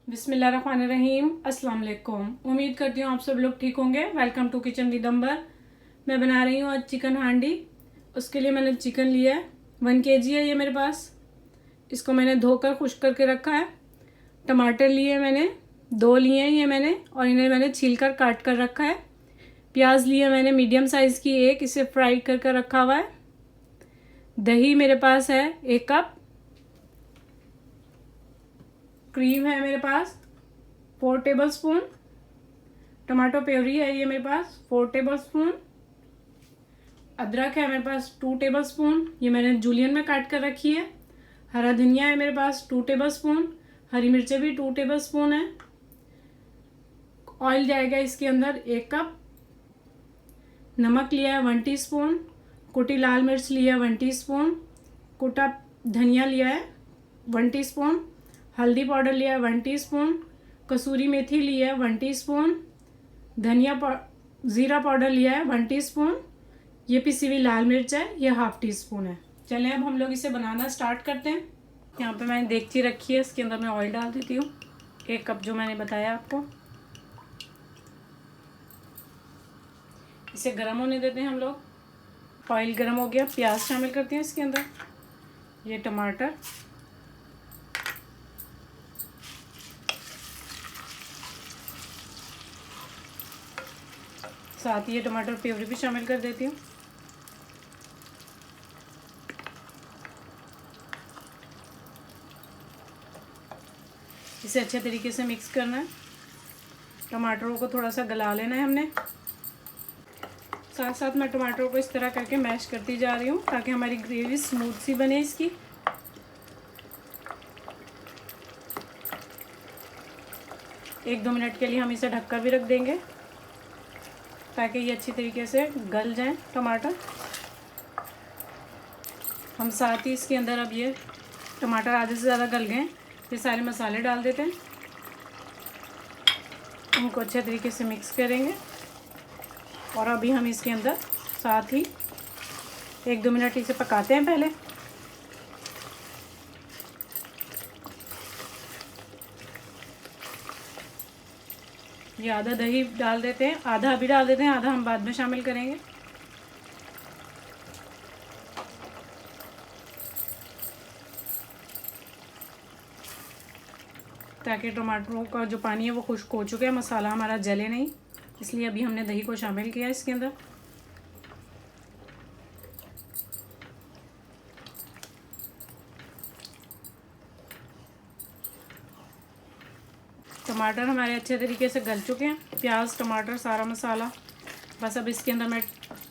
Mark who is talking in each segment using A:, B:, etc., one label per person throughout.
A: बिस्मिल्लाहिर्रहमानिर्रहीम। अस्सलाम वालेकुम। उम्मीद करती हूँ आप सब लोग ठीक होंगे। वेलकम टू किचन रिदम्बर। मैं बना रही हूँ आज चिकन हांडी। उसके लिए मैंने चिकन लिया है, 1 kg है ये मेरे पास। इसको मैंने धोकर खुश्क करके रखा है। टमाटर लिए मैंने 2 लिए हैं ये मैंने, और इन्हें मैंने छील कर काट कर रखा है। प्याज लिए मैंने मीडियम साइज़ की एक, इसे फ्राई करके रखा हुआ है। दही मेरे पास है 1 कप। क्रीम है मेरे पास 4 टेबलस्पून। टमाटो प्योरी है ये मेरे पास 4 टेबलस्पून। अदरक है मेरे पास 2 टेबलस्पून, ये मैंने जूलियन में काट कर रखी है। हरा धनिया है मेरे पास 2 टेबलस्पून। हरी मिर्चें भी 2 टेबलस्पून है। ऑयल जाएगा इसके अंदर 1 कप। नमक लिया है 1 टीस्पून। कुटी लाल मिर्च लिया है 1 टीस्पून। कुटा धनिया लिया है 1 टीस्पून। हल्दी पाउडर लिया है 1 टीस्पून। कसूरी मेथी लिया है 1 टीस्पून। ज़ीरा पाउडर लिया है 1 टीस्पून। ये पिसी हुई लाल मिर्च है, ये 1/2 टीस्पून है। चलें अब हम लोग इसे बनाना स्टार्ट करते हैं। यहाँ पे मैंने देगची रखी है, इसके अंदर मैं ऑयल डाल देती हूँ 1 कप जो मैंने बताया आपको। इसे गर्म होने देते हैं हम लोग। ऑयल गर्म हो गया, प्याज शामिल करते हैं इसके अंदर। ये टमाटर, साथ ही ये टमाटर प्योरी भी शामिल कर देती हूँ। इसे अच्छे तरीके से मिक्स करना है। टमाटरों को थोड़ा सा गला लेना है हमने। साथ साथ मैं टमाटरों को इस तरह करके मैश करती जा रही हूँ ताकि हमारी ग्रेवी स्मूथ सी बने इसकी। एक 2 मिनट के लिए हम इसे ढककर भी रख देंगे ताकि ये अच्छी तरीके से गल जाएं टमाटर। हम साथ ही इसके अंदर अब ये टमाटर आधे से ज़्यादा गल गए, ये सारे मसाले डाल देते हैं। इनको अच्छे तरीके से मिक्स करेंगे और अभी हम इसके अंदर साथ ही 1-2 मिनट इसे पकाते हैं पहले। ये आधा दही डाल देते हैं, आधा अभी डाल देते हैं, आधा हम बाद में शामिल करेंगे। ताकि टमाटरों का जो पानी है वो खुश्क हो चुका है, मसाला हमारा जले नहीं, इसलिए अभी हमने दही को शामिल किया इसके अंदर। टमाटर हमारे अच्छे तरीके से गल चुके हैं, प्याज टमाटर सारा मसाला। बस अब इसके अंदर मैं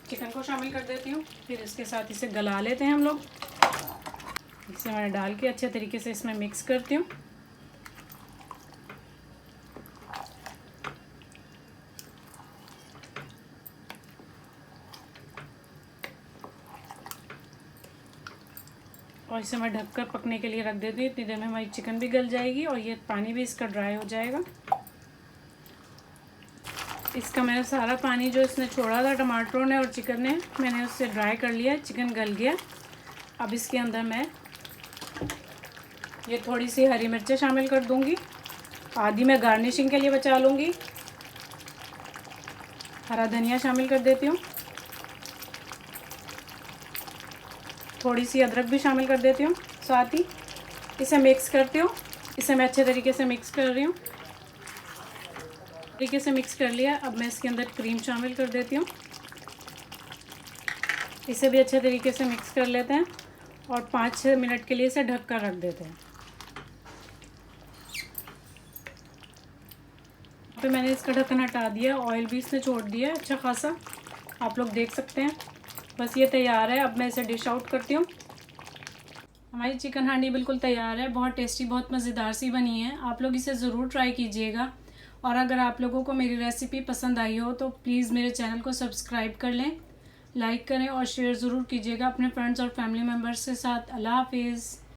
A: चिकन को शामिल कर देती हूँ, फिर इसके साथ इसे गला लेते हैं हम लोग। इसे मैं डाल के अच्छे तरीके से इसमें मिक्स करती हूँ। और इसे मैं ढककर पकने के लिए रख देती हूँ। इतनी देर में हमारी चिकन भी गल जाएगी और ये पानी भी इसका ड्राई हो जाएगा। इसका मैंने सारा पानी जो इसने छोड़ा था टमाटरों ने और चिकन ने, मैंने उससे ड्राई कर लिया। चिकन गल गया। अब इसके अंदर मैं ये थोड़ी सी हरी मिर्चें शामिल कर दूँगी, आधी मैं गार्निशिंग के लिए बचा लूँगी। हरा धनिया शामिल कर देती हूँ, थोड़ी सी अदरक भी शामिल कर देती हूँ। साथ ही इसे मिक्स करती हूँ। इसे मैं अच्छे तरीके से मिक्स कर रही हूँ। तरीके से मिक्स कर लिया। अब मैं इसके अंदर क्रीम शामिल कर देती हूँ। इसे भी अच्छे तरीके से मिक्स कर लेते हैं और 5-6 मिनट के लिए इसे ढक कर रख देते हैं। फिर मैंने इसका ढक्कन हटा दिया, ऑयल भी इसने छोड़ दिया है अच्छा खासा, आप लोग देख सकते हैं। बस ये तैयार है। अब मैं इसे डिश आउट करती हूँ। हमारी चिकन हांडी बिल्कुल तैयार है। बहुत टेस्टी, बहुत मज़ेदार सी बनी है। आप लोग इसे ज़रूर ट्राई कीजिएगा। और अगर आप लोगों को मेरी रेसिपी पसंद आई हो तो प्लीज़ मेरे चैनल को सब्सक्राइब कर लें, लाइक करें और शेयर ज़रूर कीजिएगा अपने फ्रेंड्स और फैमिली मेम्बर्स के साथ। अल्लाह हाफिज़।